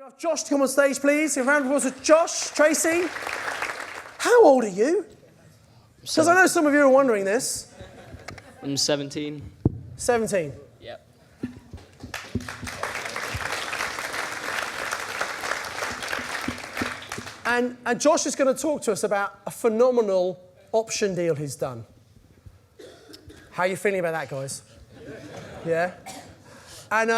have Josh to come on stage, please. A round of applause for Josh Tracey. How old are you? Because I know some of you are wondering this. I'm 17. 17. Yep. And Josh is going to talk to us about a phenomenal option deal he's done. How are you feeling about that, guys? Yeah? And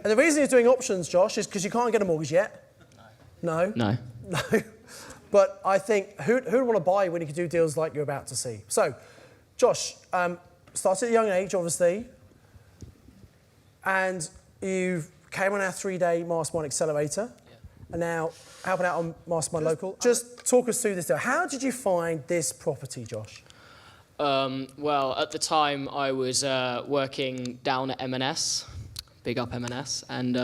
the reason he's doing options, Josh, is because you can't get a mortgage yet. No. No. No. But I think, who'd want to buy when you could do deals like you're about to see? So, Josh, started at a young age, obviously, and you came on our 3-day Mastermind Accelerator, and now helping out on Mastermind Local. Just talk us through this deal. How did you find this property, Josh? Well, at the time, I was working down at M&S, big up M&S, and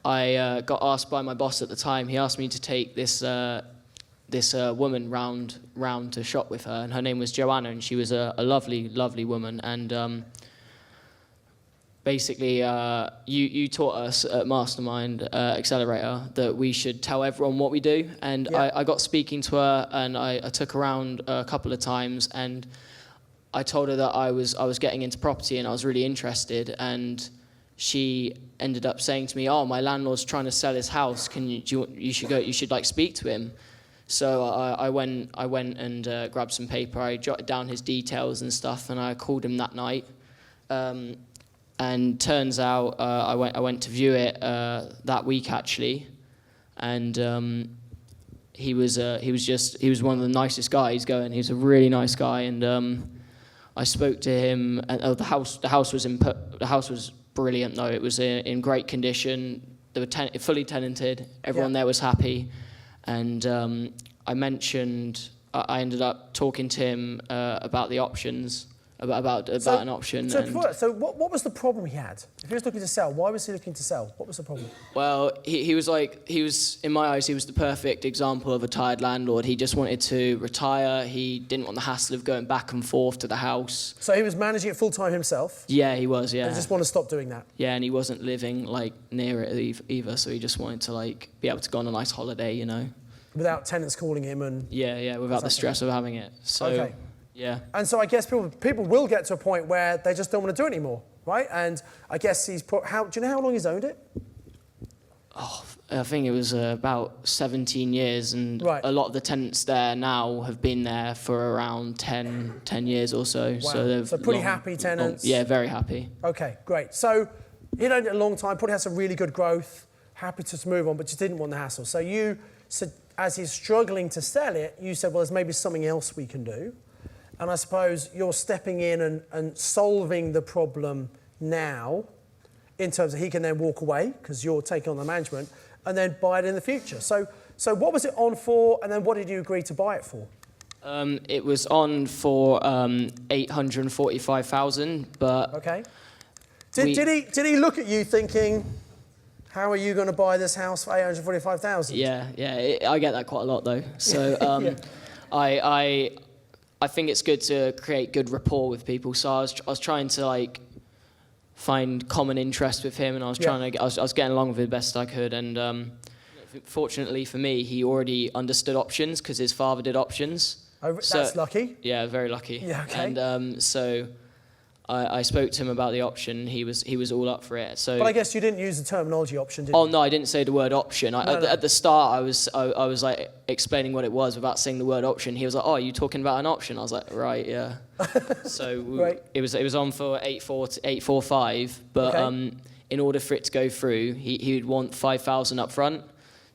I got asked by my boss at the time. He asked me to take this woman round to shop with her, and her name was Joanna, and she was a lovely, lovely woman. And basically, you taught us at Mastermind Accelerator that we should tell everyone what we do. And yeah. I got speaking to her, and I took her around a couple of times, and I told her that I was getting into property and I was really interested. And she ended up saying to me, "Oh, my landlord's trying to sell his house. You should like speak to him." So I went and grabbed some paper. I jotted down his details and stuff, and I called him that night. And turns out I went to view it that week actually, and he was one of the nicest guys going. He was a really nice guy, and I spoke to him. And the house was brilliant though. It was in great condition. They were fully tenanted. Everyone there was happy, and I ended up talking to him about the options. About an option. So what was the problem he had? If he was looking to sell, why was he looking to sell? What was the problem? Well, he was in my eyes, he was the perfect example of a tired landlord. He just wanted to retire. He didn't want the hassle of going back and forth to the house. So he was managing it full time himself? Yeah, he was, yeah. And he just wanted to stop doing that? Yeah, and he wasn't living near it either, so he just wanted to be able to go on a nice holiday, you know. Without tenants calling him and... Yeah, without the stress of having it. So, okay. Yeah. And so I guess people will get to a point where they just don't want to do it anymore, right? And I guess do you know how long he's owned it? Oh, I think it was about 17 years, and right. A lot of the tenants there now have been there for around 10 years or so. Wow. So pretty happy tenants? Yeah, very happy. Okay, great. So he'd owned it a long time, probably had some really good growth, happy to move on, but just didn't want the hassle. So you said, as he's struggling to sell it, you said, well, there's maybe something else we can do. And I suppose you're stepping in and solving the problem now in terms of he can then walk away because you're taking on the management and then buy it in the future. So what was it on for, and then what did you agree to buy it for? It was on for 845,000, but... Okay. Did he look at you thinking, how are you going to buy this house for 845,000? Yeah, I get that quite a lot though. So yeah. I think it's good to create good rapport with people. So I was trying to find common interest with him, and I was I was getting along with him the best I could. And fortunately for me, he already understood options because his father did options. Oh, that's lucky. Yeah, very lucky. Yeah, okay. And so I spoke to him about the option. He was all up for it. So, but I guess you didn't use the terminology option, did you? Oh no, I didn't say the word option. No. At the start, I was explaining what it was without saying the word option. He was like, "Oh, are you talking about an option?" I was like, "Right, yeah." So right. It was on for 845, but okay. In order for it to go through, he would want 5,000 up front.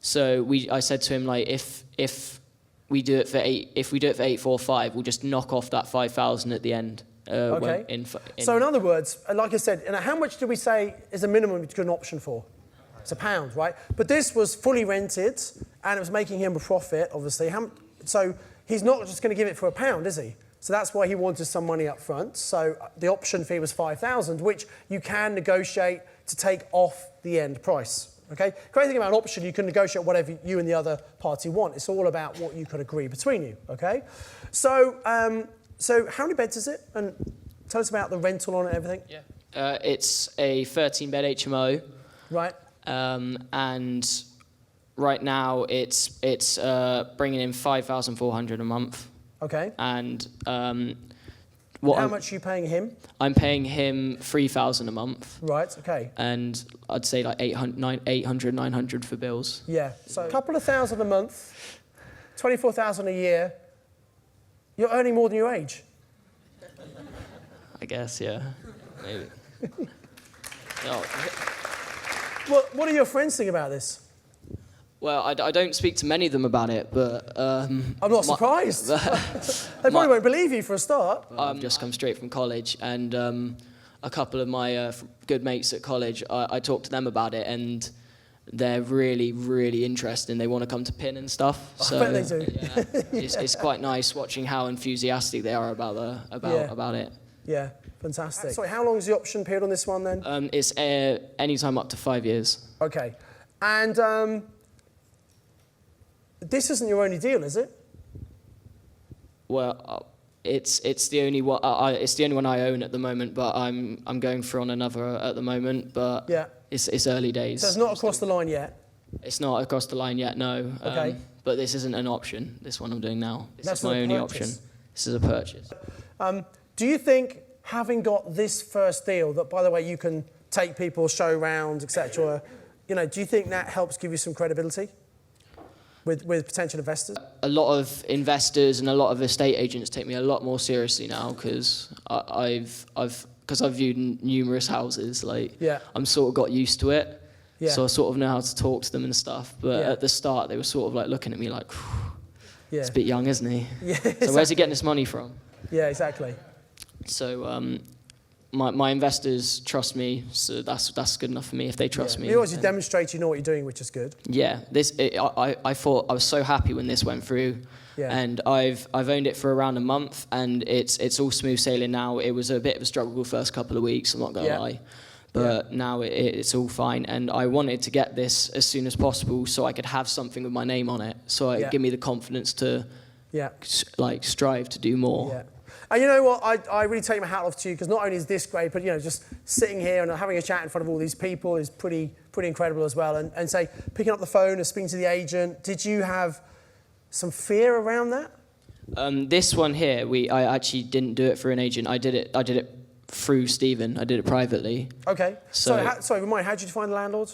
So I said to him if we do it for 845, we'll just knock off that 5,000 at the end. Okay. So in other words, like I said, how much do we say is a minimum you get an option for? It's £1, right? But this was fully rented, and it was making him a profit, obviously. So he's not just going to give it for £1, is he? So that's why he wanted some money up front. So the option fee was 5,000, which you can negotiate to take off the end price. Okay? Great thing about an option, you can negotiate whatever you and the other party want. It's all about what you can agree between you. Okay? So how many beds is it? And tell us about the rental on it and everything. Yeah. It's a 13-bed HMO. Right. And right now it's bringing in 5,400 a month. Okay. And how much are you paying him? I'm paying him 3,000 a month. Right. Okay. And I'd say like 800, 900 for bills. Yeah. So a couple of thousand a month, 24,000 a year. You're earning more than your age. I guess, yeah. Maybe. What do your friends think about this? Well, I don't speak to many of them about it, but... I'm not surprised. They probably won't believe you for a start. I've just come straight from college, and a couple of my good mates at college, I talked to them about it, and they're really, really interested, and they want to come to PIN and stuff. So, I bet they do. Yeah, it's quite nice watching how enthusiastic they are about it. Yeah, fantastic. Sorry, how long is the option period on this one then? It's any time up to 5 years. Okay. And this isn't your only deal, is it? Well, it's the only one. It's the only one I own at the moment, but I'm going for on another at the moment. But yeah, it's early days. So it's not across the line yet. It's not across the line yet, no. Okay. But this isn't an option. This one I'm doing now. That's is my only option. This is a purchase. Do you think having got this first deal, that by the way you can take people, show round, etc. Do you think that helps give you some credibility with potential investors? A lot of investors and a lot of estate agents take me a lot more seriously now because I've viewed numerous houses. I'm sort of got used to it, so I sort of know how to talk to them and stuff. But at the start, they were sort of like looking at me like, it's a bit young, isn't he? Yeah, so exactly. Where's he getting this money from? Yeah, exactly. So my investors trust me, so that's good enough for me if they trust me. You always demonstrate you know what you're doing, which is good. Yeah, I thought I was so happy when this went through, and I've owned it for around a month, and it's all smooth sailing now. It was a bit of a struggle the first couple of weeks, I'm not gonna lie, but now it's all fine. And I wanted to get this as soon as possible so I could have something with my name on it, so it give me the confidence to strive to do more. Yeah. And you know what, I really take my hat off to you, because not only is this great, but just sitting here and having a chat in front of all these people is pretty incredible as well. And say, picking up the phone and speaking to the agent, did you have some fear around that? This one here, I actually didn't do it through an agent. I did it through Stephen. I did it privately. Okay. Sorry, remind me, how did you find the landlord?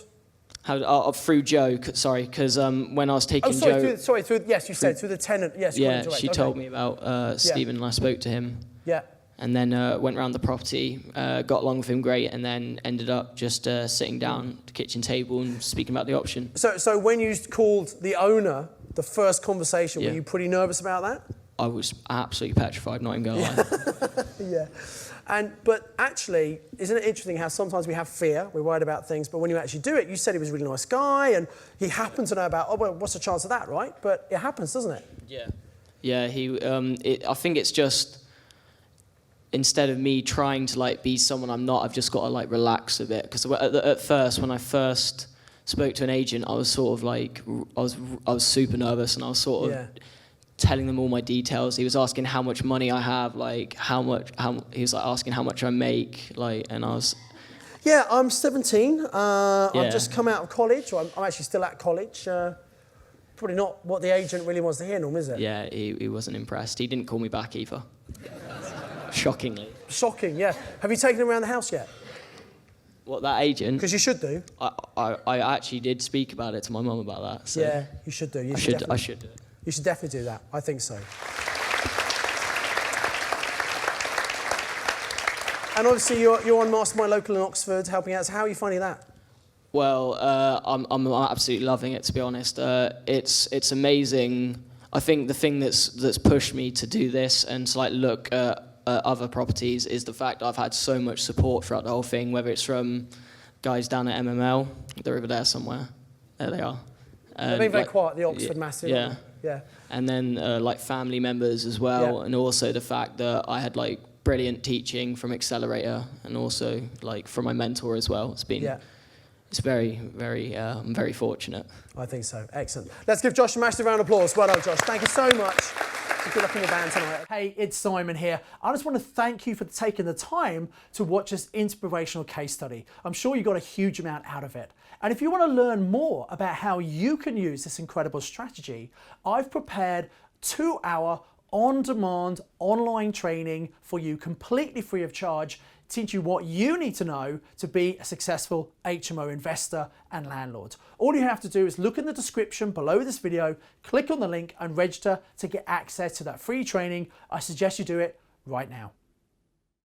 Through Joe, sorry, because when I was taking Joe... through the tenant. Yes, yeah, she told me about Stephen and I spoke to him. Yeah. And then went around the property, got along with him great, and then ended up just sitting down at the kitchen table and speaking about the option. So when you called the owner, the first conversation, were you pretty nervous about that? I was absolutely petrified, not even going to lie. Yeah. But actually, isn't it interesting how sometimes we have fear, we're worried about things, but when you actually do it, you said he was a really nice guy, and he happened to know about, what's the chance of that, right? But it happens, doesn't it? Yeah. Yeah, I think it's just, instead of me trying to be someone I'm not, I've just got to relax a bit. Because at first, when I first spoke to an agent, I was sort of I was super nervous, and I was sort of telling them all my details. He was asking how much money I have, he was asking how much I make, and I was... Yeah, I'm 17. I've just come out of college, or I'm actually still at college. Probably not what the agent really wants to hear, Norm, is it? Yeah, he wasn't impressed. He didn't call me back either. Shockingly. Shocking, yeah. Have you taken him around the house yet? What, that agent? Because you should do. I actually did speak about it to my mum about that. So yeah, you should do. I should do it. You should definitely do that. I think so. And obviously you're on Mastermind Local in Oxford, helping out. So how are you finding that? Well, I'm absolutely loving it, to be honest. It's amazing. I think the thing that's pushed me to do this and to look at other properties is the fact I've had so much support throughout the whole thing, whether it's from guys down at MML, they're over there somewhere. There they are. They're being very quiet, the Oxford Massive. Yeah. Yeah. And then family members as well, and also the fact that I had brilliant teaching from Accelerator, and also from my mentor as well. It's been it's very, very I'm very fortunate. I think so. Excellent. Let's give Josh a massive round of applause. Well done, Josh. Thank you so much. Good luck in the van tonight. Hey, it's Simon here. I just want to thank you for taking the time to watch this inspirational case study. I'm sure you got a huge amount out of it. And if you want to learn more about how you can use this incredible strategy, I've prepared 2-hour on-demand online training for you completely free of charge, teach you what you need to know to be a successful HMO investor and landlord. All you have to do is look in the description below this video, click on the link and register to get access to that free training. I suggest you do it right now.